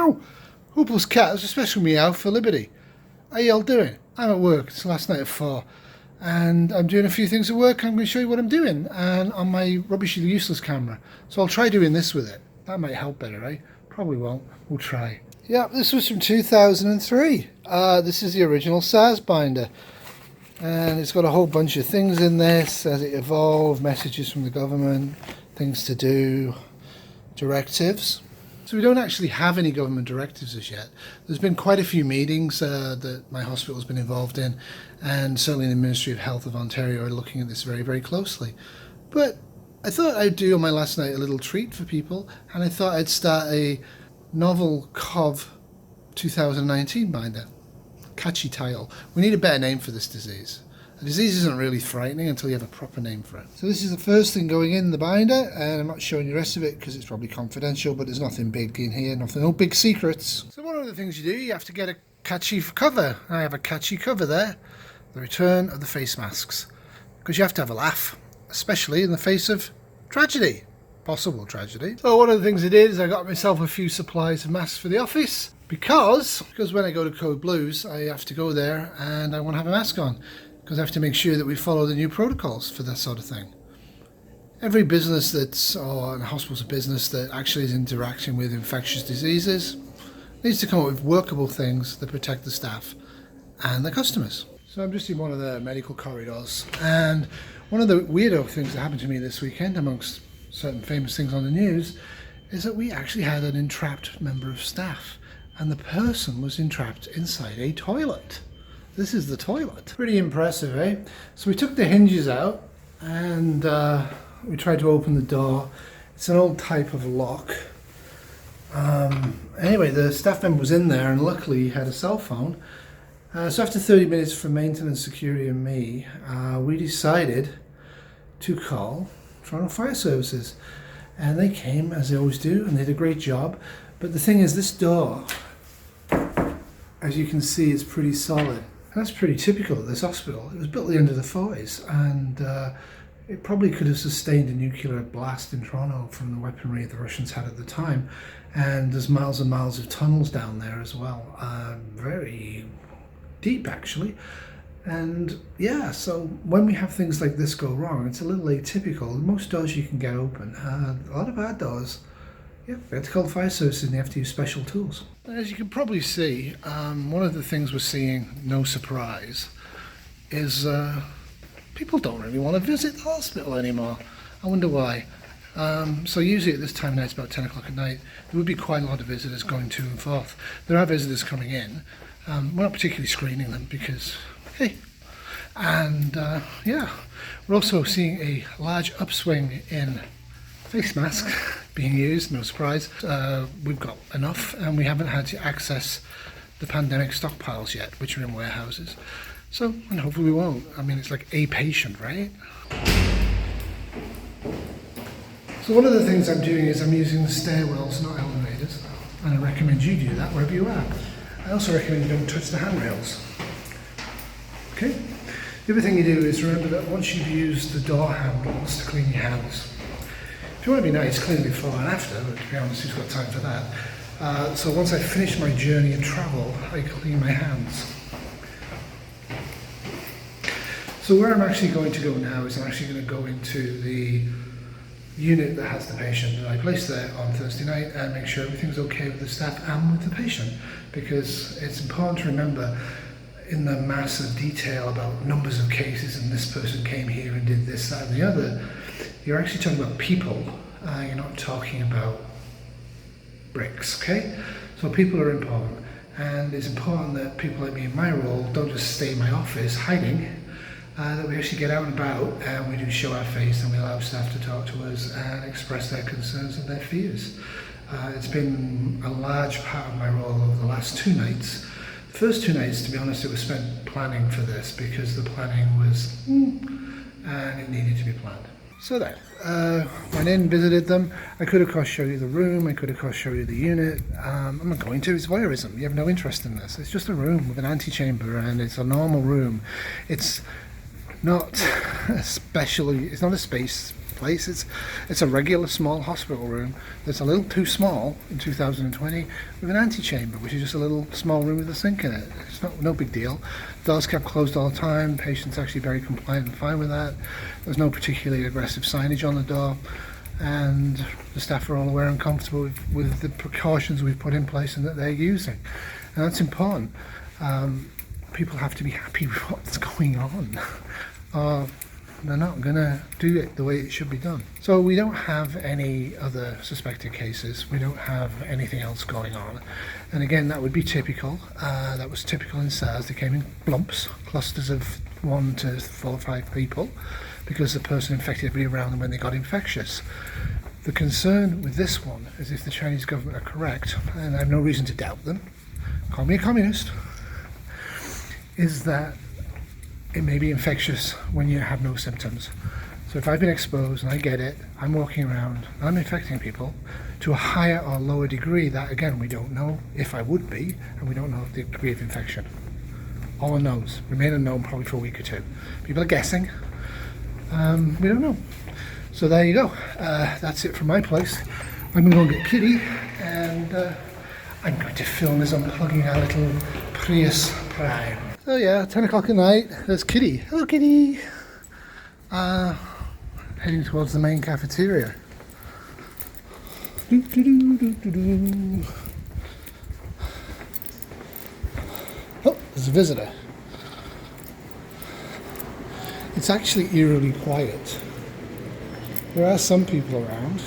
meow. Huples cat has a special meow for Liberty. How y'all doing? I'm at work. It's last night at 4. And I'm doing a few things at work. I'm going to show you what I'm doing and on my rubbishly useless camera. So I'll try doing this with it. That might help better, right? Probably won't. We'll try. Yeah, this was from 2003. This is the original SARS binder. And it's got a whole bunch of things in this as it evolved, messages from the government, things to do, directives. So we don't actually have any government directives as yet. There's been quite a few meetings that my hospital's been involved in, and certainly the Ministry of Health of Ontario are looking at this very, very closely. But I thought I'd do on my last night a little treat for people, and I thought I'd start a novel COV 2019 binder. Catchy title. We need a better name for this disease. A disease isn't really frightening until you have a proper name for it. So this is the first thing going in the binder, and I'm not showing you the rest of it because it's probably confidential, but there's nothing big in here, no big secrets. So one of the things you do, you have to get a catchy cover. I have a catchy cover there. The return of the face masks. Because you have to have a laugh, especially in the face of tragedy. Possible tragedy. So one of the things I did is I got myself a few supplies of masks for the office because when I go to Code Blues, I have to go there and I want to have a mask on. Because I have to make sure that we follow the new protocols for that sort of thing. Every business or hospital's a business that actually is interacting with infectious diseases needs to come up with workable things that protect the staff and the customers. So I'm just in one of the medical corridors, and one of the weirdo things that happened to me this weekend, amongst certain famous things on the news, is that we actually had an entrapped member of staff, and the person was entrapped inside a toilet. This is the toilet. Pretty impressive, eh? So we took the hinges out and we tried to open the door. It's an old type of lock. Anyway, the staff member was in there and luckily he had a cell phone. So after 30 minutes for maintenance, security and me, we decided to call Toronto Fire Services. And they came, as they always do, and they did a great job. But the thing is, this door, as you can see, it's pretty solid. That's pretty typical of this hospital. It was built at the end of the 40s, and it probably could have sustained a nuclear blast in Toronto from the weaponry the Russians had at the time. And there's miles and miles of tunnels down there as well. Very deep, actually. And yeah, so when we have things like this go wrong, it's a little atypical. Most doors you can get open. A lot of our doors, yeah, we have to call the fire services and they have to use special tools. As you can probably see, one of the things we're seeing, no surprise, is people don't really want to visit the hospital anymore. I wonder why. So usually at this time of night, it's about 10 o'clock at night, there would be quite a lot of visitors going to and forth. There are visitors coming in. We're not particularly screening them because, hey. And yeah, we're also seeing a large upswing in face masks being used, no surprise. We've got enough and we haven't had to access the pandemic stockpiles yet, which are in warehouses. So, and hopefully we won't. I mean, it's like a patient, right? So one of the things I'm doing is I'm using the stairwells, not elevators. And I recommend you do that wherever you are. I also recommend you don't touch the handrails. Okay? The other thing you do is remember that once you've used the door handles to clean your hands, if you want to be nice, clean before and after, but to be honest, who's got time for that? So once I finish my journey of travel, I clean my hands. So where I'm actually going to go now is I'm actually going to go into the unit that has the patient that I placed there on Thursday night and make sure everything's okay with the staff and with the patient, because it's important to remember in the mass of detail about numbers of cases and this person came here and did this, that and the other, you're actually talking about people, you're not talking about bricks, okay? So people are important, and it's important that people like me in my role don't just stay in my office hiding, that we actually get out and about and we do show our face and we allow staff to talk to us and express their concerns and their fears. It's been a large part of my role over the last 2 nights. The first 2 nights, to be honest, it was spent planning for this because the planning was, and it needed to be planned. So there, went in, visited them. I could of course show you the room, I could of course show you the unit. I'm not going to, it's voyeurism, you have no interest in this. It's just a room with an antechamber and it's a normal room. It's not especially, it's not a space place, it's a regular small hospital room that's a little too small in 2020 with an antechamber, which is just a little small room with a sink in it. It's no big deal. Doors kept closed all the time, patients actually very compliant and fine with that. There's no particularly aggressive signage on the door, and the staff are all aware and comfortable with the precautions we've put in place and that they're using, and that's important. People have to be happy with what's going on, or they're not going to do it the way it should be done. So we don't have any other suspected cases, we don't have anything else going on, and again that would be typical. That was typical in SARS. They came in lumps, clusters of 1 to 4 or 5 people, because the person infected everybody around them when they got infectious. The concern with this one is, if the Chinese government are correct, and I have no reason to doubt them, call me a communist, is that it may be infectious when you have no symptoms. So if I've been exposed and I get it, I'm walking around and I'm infecting people to a higher or lower degree that, again, we don't know if I would be, and we don't know the degree of infection. All unknowns, remain unknown probably for a week or two. People are guessing, we don't know. So there you go, that's it from my place. I'm going to go and get Kitty, and I'm going to film as unplugging our little Prius Prime. So yeah, 10 o'clock at night, there's Kitty. Hello Kitty! Heading towards the main cafeteria. Oh, there's a visitor. It's actually eerily quiet. There are some people around,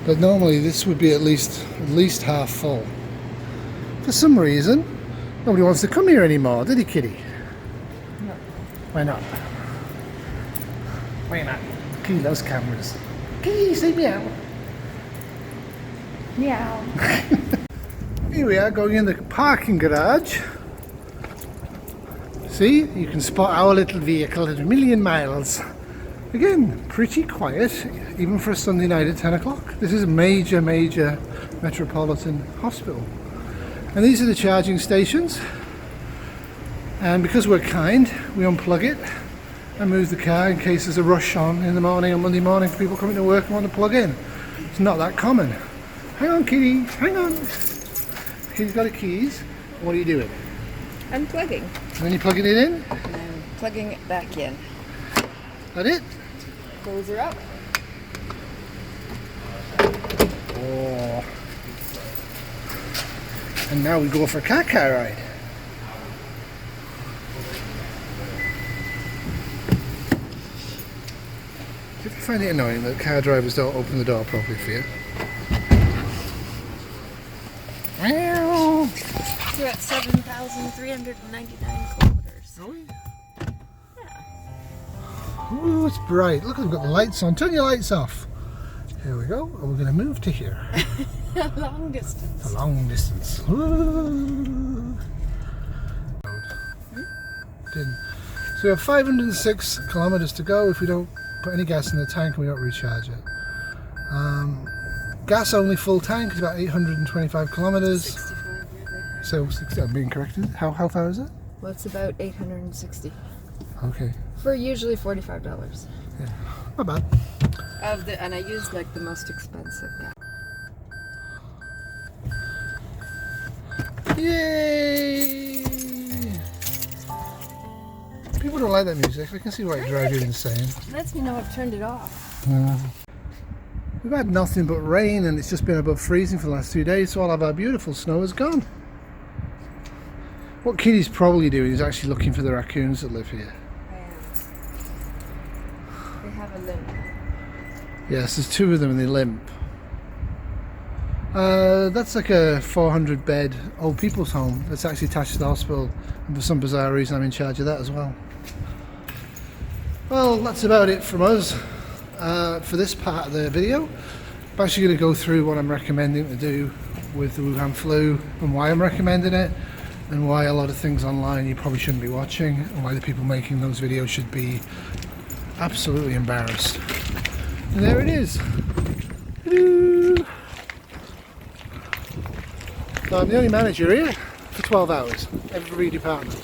but normally this would be at least half full. For some reason, nobody wants to come here anymore, did he, Kitty? No. Why not? Why not? Kitty loves cameras. Kitty, say meow. Meow. Here we are, going in the parking garage. See, you can spot our little vehicle at 1,000,000 miles. Again, pretty quiet, even for a Sunday night at 10 o'clock. This is a major metropolitan hospital. And these are the charging stations. And because we're kind, we unplug it and move the car in case there's a rush on in the morning, on Monday morning, for people coming to work and want to plug in. It's not that common. Hang on, Kitty, hang on. Kitty's got the keys. What are you doing? I'm plugging. And then you're plugging it in? And I'm plugging it back in. That it? Close her up. Oh. And now we go for a car ride. Do you find it annoying that car drivers don't open the door properly for you? Meow. We're at 7,399 kilometers. Are we? Yeah. Ooh, it's bright. Look, I've got the lights on. Turn your lights off. Here we go. And we're going to move to here. Long distance. A long distance. Ooh. So we have 506 kilometers to go if we don't put any gas in the tank and we don't recharge it. Gas only full tank is about 825 kilometers. 65, really. So 60, I'm being corrected. How far is it? Well, it's about 860. Okay. For usually $45. Yeah. Not bad. And I use like the most expensive gas. Yay! People don't like that music. I can see why it drives you insane. It lets me know I've turned it off. We've had nothing but rain, and it's just been above freezing for the last 2 days, so all of our beautiful snow is gone. What Kitty's probably doing is actually looking for the raccoons that live here. I am. They have a limp. Yes, there's 2 of them and they limp. That's like a 400 bed old people's home that's actually attached to the hospital, and for some bizarre reason I'm in charge of that as well. Well, that's about it from us for this part of the video. I'm actually going to go through what I'm recommending to do with the Wuhan flu, and why I'm recommending it, and why a lot of things online you probably shouldn't be watching, and why the people making those videos should be absolutely embarrassed. And there it is. Hello. So I'm the only manager here for 12 hours, every department.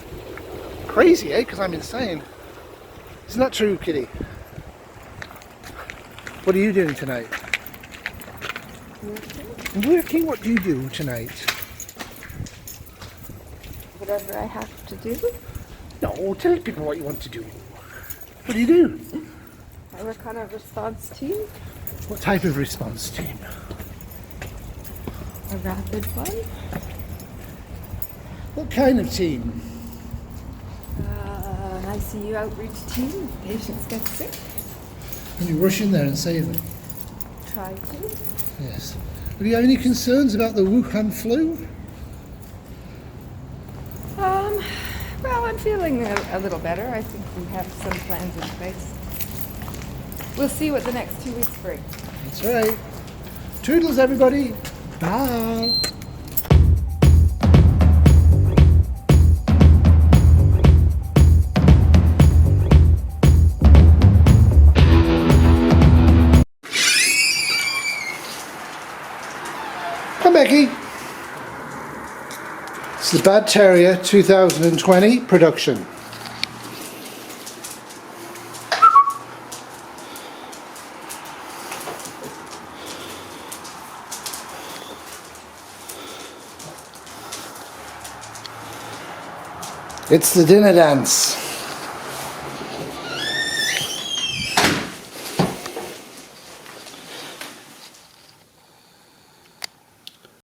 crazy, eh? Because I'm insane. Isn't that true, Kitty? What are you doing tonight? Working? What do you do tonight? Whatever I have to do. No, tell people what you want to do. What do you do? I work on a response team. What type of response team? A rapid one. What kind of team? An ICU outreach team. If patients get sick. Can you rush in there and save them? Try to. Yes. Have you any concerns about the Wuhan flu? Well, I'm feeling a little better. I think we have some plans in place. We'll see what the next 2 weeks bring. That's right. Toodles, everybody. Bye. Come, Becky. It's the Bad Terrier 2020 production. It's the dinner dance.